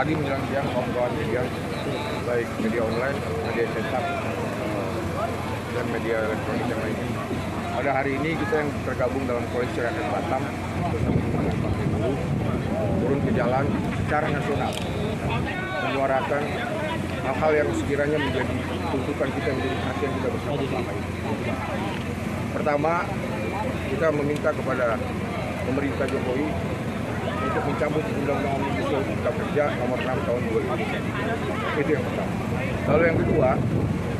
pagi menjelang siang kawan-kawan media, baik media online, media cetak, dan media elektronik yang lainnya. Pada hari ini kita yang tergabung dalam Koalisi Rakyat Batam bersama dengan Partai Buruh turun ke jalan secara nasional menyuarakan hal-hal yang sekiranya menjadi tuntutan kita, menjadi perhatian kita bersama selama ini. Pertama, kita meminta kepada pemerintah Jokowi untuk mencabut Undang-Undang Omnibus Law Cipta Kerja nomor 6 tahun 2000. Itu yang pertama. Lalu yang kedua,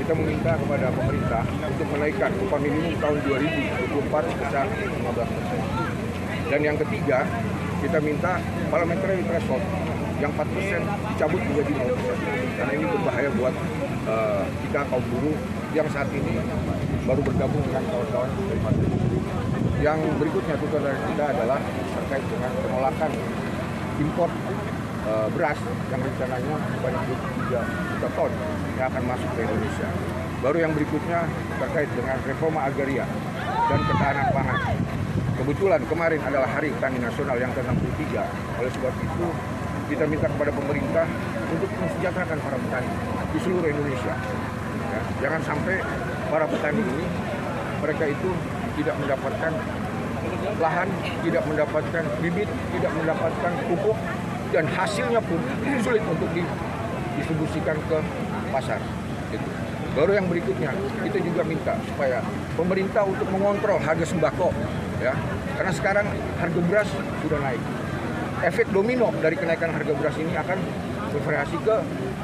kita meminta kepada pemerintah untuk menaikkan upah minimum tahun 2024 sebesar 15%. Dan yang ketiga, kita minta parliamentary threshold yang 4% dicabut menjadi 0%. Karena ini berbahaya buat kita kaum buruh yang saat ini baru bergabung dengan kawan-kawan dari Partai Buruh. Yang berikutnya tuntutan dari kita adalah terkait dengan penolakan impor beras yang rencananya sebanyak 23 juta ton yang akan masuk ke Indonesia. Baru yang berikutnya terkait dengan reforma agraria dan ketahanan pangan. Kebetulan kemarin adalah Hari Petani Nasional yang ke-63. Oleh sebab itu kita minta kepada pemerintah untuk mensejahterakan para petani di seluruh Indonesia. Ya, jangan sampai para petani ini mereka itu tidak mendapatkan lahan, tidak mendapatkan bibit, tidak mendapatkan pupuk, dan hasilnya pun sulit untuk didistribusikan ke pasar. Gitu. Baru yang berikutnya, kita juga minta supaya pemerintah untuk mengontrol harga sembako, ya, karena sekarang harga beras sudah naik. Efek domino dari kenaikan harga beras ini akan bervariasi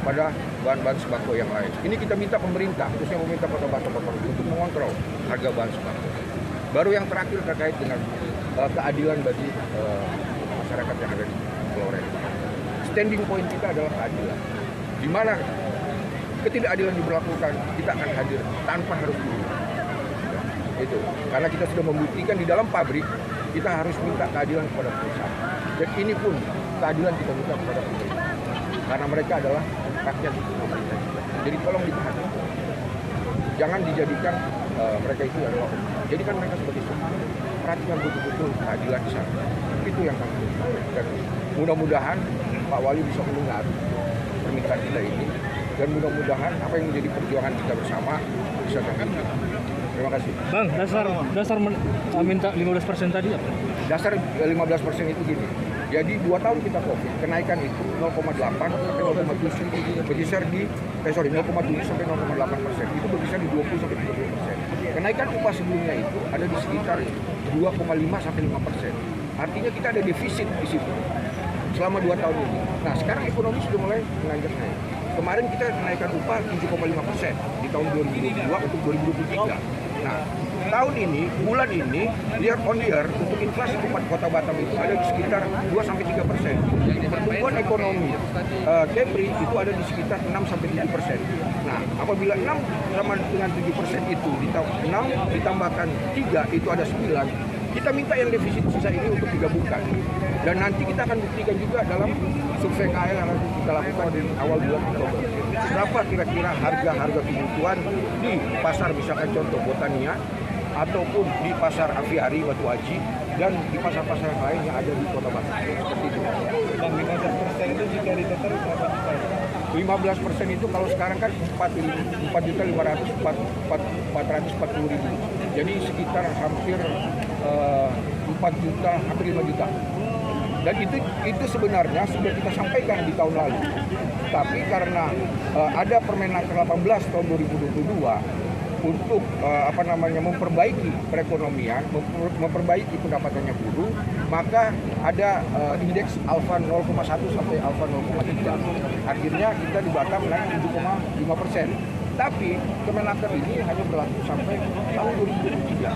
pada bahan-bahan sembako yang lain. Ini kita minta pemerintah, khususnya pemerintah Kota Batam untuk mengontrol harga bahan sembako. Baru yang terakhir terkait dengan keadilan bagi masyarakat yang ada di Flores. Standing point kita adalah keadilan. Di mana ketidakadilan diberlakukan, kita akan hadir tanpa harus dulu. Itu. Karena kita sudah membuktikan di dalam pabrik, kita harus minta keadilan kepada perusahaan. Dan ini pun keadilan kita minta kepada pemerintah. Karena mereka adalah rakyat pemerintah. Jadi tolong dipahami. Jangan dijadikan mereka itu adalah jadikan mereka sebagai sumber. Perhatikan betul-betul keadilan di sana. Itu yang kami minta. Dan mudah-mudahan Pak Wali bisa mendengar permintaan kita ini. Dan mudah-mudahan apa yang menjadi perjuangan kita bersama bisa terwujud. Terima kasih. Bang, dasar minta 15% tadi apa? Dasar 15% itu gini. Jadi 2 tahun kita COVID, kenaikan itu 0,8 sampai 0,7 berkisar di 0,7 sampai 0,8%. Itu berkisar di 20 sampai 30%. Kenaikan upah sebelumnya itu ada di sekitar 2,5 sampai 5%. Artinya kita ada defisit di situ selama 2 tahun ini. Nah, sekarang ekonomi sudah mulai menanjak naik. Kemarin kita menaikkan upah 7,5% di tahun 2022 untuk 2023. Nah, tahun ini, bulan ini, year on year untuk inflasi Kota Batam itu ada di sekitar 2-3%. Pertumbuhan ekonomi Kepri itu ada di sekitar 6-7%. Nah, apabila 6 sama dengan 7% itu 6 ditambahkan 3 itu ada 9. Kita minta yang defisit sisa ini untuk digabungkan. Dan nanti kita akan buktikan juga dalam survei KL yang nanti kita lakukan di awal bulan Oktober. Berapa kira-kira harga-harga kebutuhan di pasar misalkan contoh Botania ataupun di pasar Aviari Batu Aji dan di pasar-pasar yang lain yang ada di Kota Batam. Seperti itu. Dan 15% itu jika diteter berapa juta? 15% itu kalau sekarang kan 4.440.000. Jadi sekitar hampir 4 juta, hampir 5 juta. Dan itu sebenarnya sudah kita sampaikan di tahun lalu. Tapi karena ada Permenaker 18 tahun 2022 untuk memperbaiki perekonomian, memperbaiki pendapatannya buruh, maka ada indeks alfa 0,1 sampai alfa 0,3. Akhirnya kita di Batam naik 7,5%. Tapi Kemenaker ini hanya berlaku sampai tahun 2023.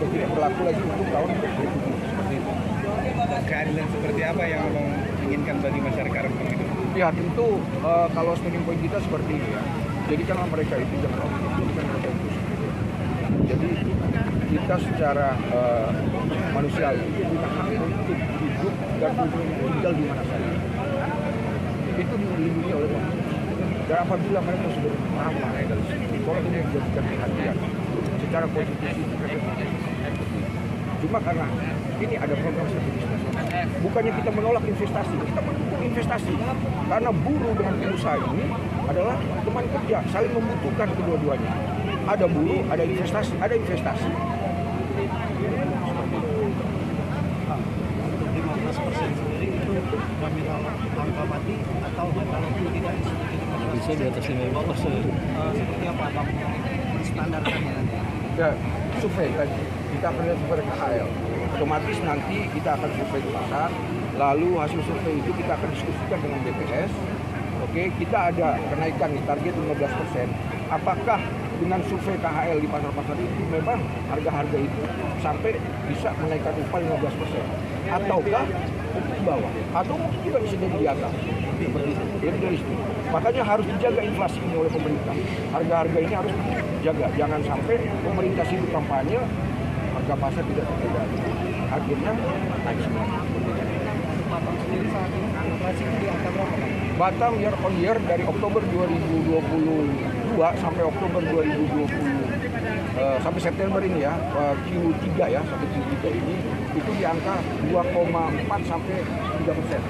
Tidak berlaku lagi untuk tahun 2027. Seperti itu. Keadilan seperti apa yang Abang inginkan bagi masyarakat itu? Ya tentu kalau standing point kita seperti ini ya. Jadikanlah mereka itu jangan jadikan mereka itu sendiri. Jadi kita secara manusiawi punya hak untuk hidup dan untuk tinggal di mana saja. Itu dilindungi oleh manusia. Dan apabila mereka sudah ramah dari sini, tolong ini dijadikan perhatian secara konstitusi. Cuma karena ini ada program strategis nasional. Bukannya kita menolak investasi, kita mendukung investasi. Karena buruh dengan pengusaha ini adalah teman kerja, saling membutuhkan kedua-duanya. Ada buruh, ada investasi, ada investasi. Untuk 15% sendiri itu nominal angka mati atau kalau tidak Bisa di atas 15%. seperti apa Bang standarnya nanti? Ya, survei tadi. Kita akan lihat survei KHL. Otomatis nanti kita akan survei di pasar. Lalu hasil survei itu kita akan diskusikan dengan BPS. Oke, kita ada kenaikan nih, target 15%. Apakah dengan survei KHL di pasar-pasar itu memang harga-harga itu sampai bisa menaikkan upah 15%? Ataukah mungkin di bawah? Atau mungkin juga bisa jadi di atas? Seperti itu, lebih dari itu. Makanya harus dijaga inflasi ini oleh pemerintah. Harga-harga ini harus dijaga. Jangan sampai pemerintah sibuk kampanye, harga pasar tidak terkendali. Akhirnya naik semua. Batam sendiri saat ini inflasinya di angka berapa Bang? Batam year on year dari Oktober 2022 sampai Oktober 2020 sampai September ini ya, Q3 ya, sampai Q3 ini itu di angka 2,4 sampai 3%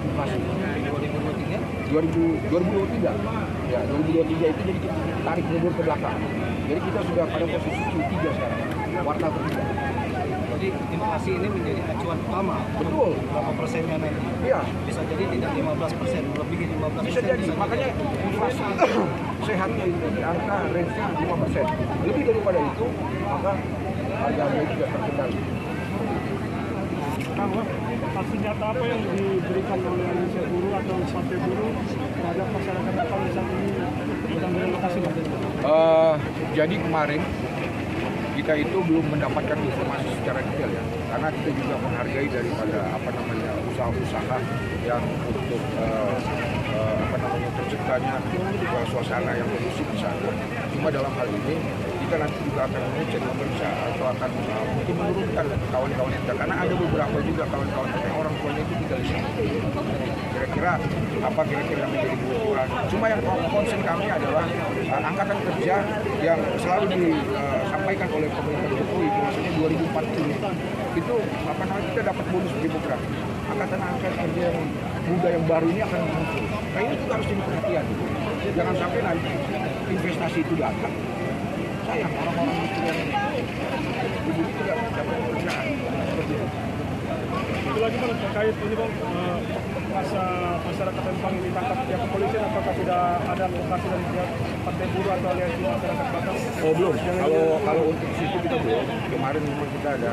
inflasi. 2023 ya, 2023 itu jadi kita tarik mundur ke belakang. Jadi kita sudah pada posisi Q3 sekarang, kuartal ketiga. Jadi inflasi ini menjadi acuan utama. Betul. Berapa persennya nanti? Iya. Bisa jadi tidak 15%, lebih 15%. Bisa jadi, makanya inflasi sehatnya itu di angka range-nya 5%. Lebih daripada itu, maka harga-harga juga terkendali. Kang, aksi nyata apa yang diberikan oleh Indonesia Buruh atau Partai Buruh terhadap masyarakat apa yang saat ini sedang direlokasi? Jadi kemarin kita itu belum mendapatkan informasi secara detail ya, karena kita juga menghargai daripada usaha-usaha yang untuk terciptanya suasana yang kondusif di sana. Cuma dalam hal ini kita nanti juga akan mengecek pemeriksa atau akan mungkin menurunkan kawan-kawan kita, karena ada beberapa juga kawan-kawan kita yang orang tuanya itu tinggal di sana. Kira-kira yang menjadi kebutuhan. Cuma yang concern kami adalah angkatan kerja yang selalu disampaikan oleh pemerintah Jokowi, maksudnya 2040 itu kita dapat bonus demografi. Angkatan kerja yang muda yang baru ini akan muncul. Nah ini juga harus jadi perhatian. Jangan sampai nanti investasi itu datang. Sayang orang-orang itu yang ibu tidak dapat pekerjaan. Seperti itu. Itu lagi Bang, terkait ini Bang, masa masyarakat Rempang ditangkap pihak kepolisian, apakah sudah ada lokasi dari pihak Partai Buruh atau aliansi masyarakat Batam? Oh belum. Kalau untuk situ kita belum. Kemarin memang kita ada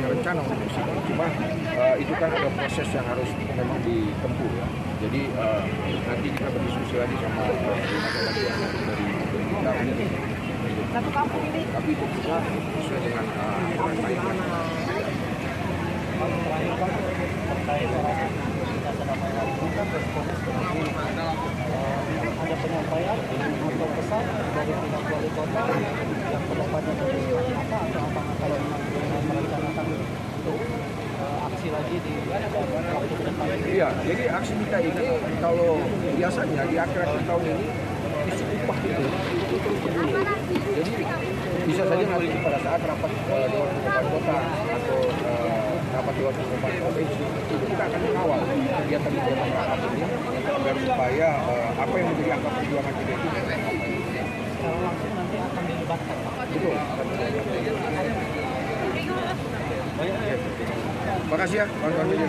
rencana untuk situ. Cuma itu kan ada proses yang harus memang ditempuh ya. Jadi nanti kita berdiskusi lagi sama masyarakat yang dari kita ini. Tapi itu juga sesuai dengan baiknya. Terakhir Bang, terkait kita sedang melakukan respon seperti ada penyampaian atau pesan dari pihak wali kota yang kedepannya apa atau apa yang merencanakan untuk aksi lagi di waktu ke depan? Iya, jadi aksi kita ini kalau biasanya di akhir-akhir tahun ini isu upah itu terus bergulir. Jadi bisa saja nanti pada saat rapat Dewan Pembinaan Kota atau rapat Dewan Pembinaan Provinsi itu kita akan mengawal kegiatan rapat ini agar supaya apa yang menjadi angka perjuangan kita itu Secara langsung nanti akan dilibatkan. betul. Terima kasih ya kawan-kawan media.